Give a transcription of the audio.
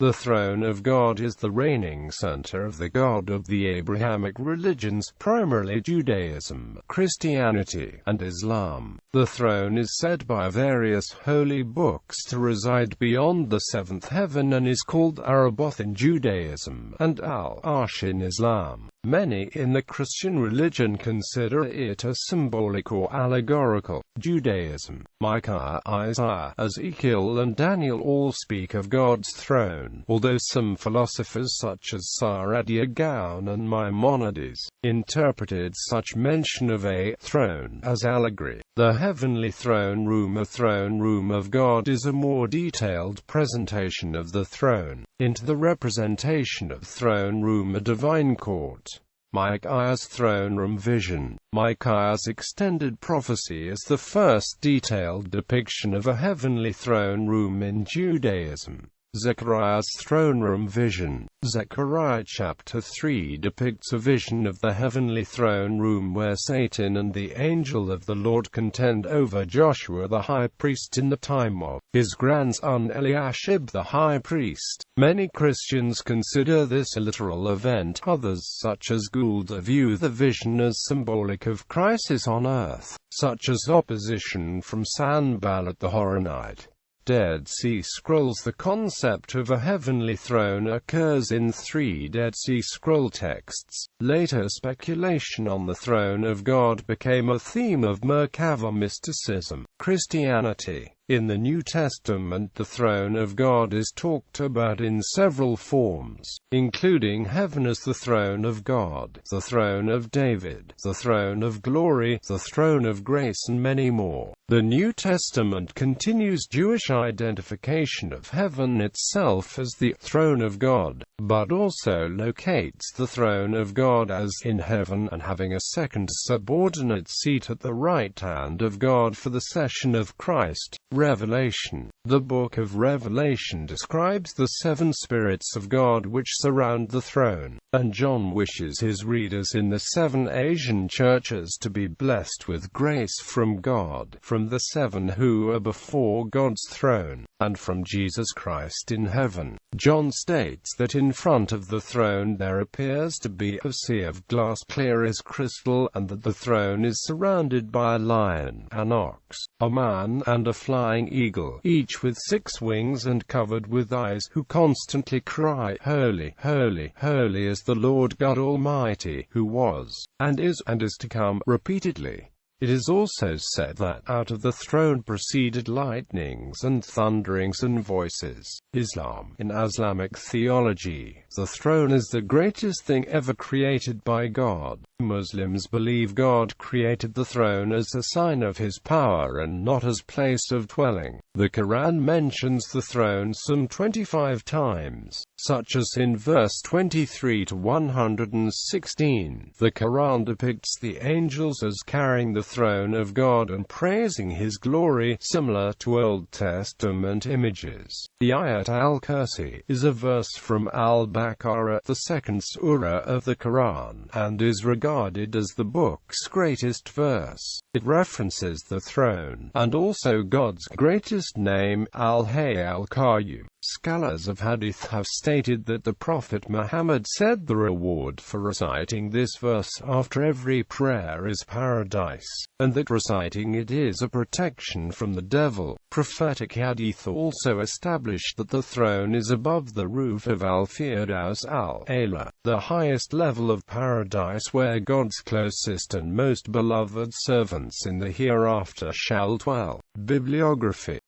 The throne of God is the reigning center of the God of the Abrahamic religions, primarily Judaism, Christianity, and Islam. The throne is said by various holy books to reside beyond the seventh heaven and is called Araboth in Judaism, and Arsh in Islam. Many in the Christian religion consider it as symbolic or allegorical. Judaism, Micah, Isaiah, Ezekiel and Daniel all speak of God's throne, although some philosophers such as Vasiliy Koren and Maimonides interpreted such mention of a throne as allegory. The heavenly throne room of God is a more detailed presentation of the throne. Into the representation of throne room, a divine court. Micah's throne room vision. Micah's extended prophecy is the first detailed depiction of a heavenly throne room in Judaism. Zechariah's throne room vision. Zechariah chapter 3 depicts a vision of the heavenly throne room where Satan and the angel of the Lord contend over Joshua the high priest in the time of his grandson Eliashib the high priest. Many Christians consider this a literal event. Others, such as Gould, view the vision as symbolic of crisis on earth, such as opposition from Sanballat the Horonite. Dead Sea Scrolls. The concept of a heavenly throne occurs in 3 Dead Sea Scroll texts. Later speculation on the throne of God became a theme of Merkava mysticism. Christianity. In the New Testament, the throne of God is talked about in several forms, including heaven as the throne of God, the throne of David, the throne of glory, the throne of grace, and many more. The New Testament continues Jewish identification of heaven itself as the throne of God, but also locates the throne of God as in heaven and having a second subordinate seat at the right hand of God for the session of Christ. Revelation. The book of Revelation describes the 7 spirits of God which surround the throne, and John wishes his readers in the 7 Asian churches to be blessed with grace from God, from the 7 who are before God's throne, and from Jesus Christ in heaven. John states that in front of the throne there appears to be a sea of glass clear as crystal, and that the throne is surrounded by a lion, an ox, a man, and a flying eagle, each with 6 wings and covered with eyes, who constantly cry, Holy, holy, holy is the Lord God Almighty, who was, and is to come, repeatedly. It is also said that out of the throne proceeded lightnings and thunderings and voices. Islam. In Islamic theology, the throne is the greatest thing ever created by God. Muslims believe God created the throne as a sign of his power and not as place of dwelling. The Quran mentions the throne some 25 times, such as in verse 23 to 116. The Quran depicts the angels as carrying the throne of God and praising his glory, similar to Old Testament images. The Ayat al-Kursi is a verse from Al-Baqarah, the 2nd surah of the Quran, and is regarded as the book's greatest verse. It references the throne, and also God's greatest name, Al-Hayy al-Qayyum. Scholars of Hadith have stated that the Prophet Muhammad said the reward for reciting this verse after every prayer is paradise, and that reciting it is a protection from the devil. Prophetic Hadith also established that the throne is above the roof of Al-Firdaus al-A'la, the highest level of paradise where God's closest and most beloved servants in the hereafter shall dwell. Bibliography.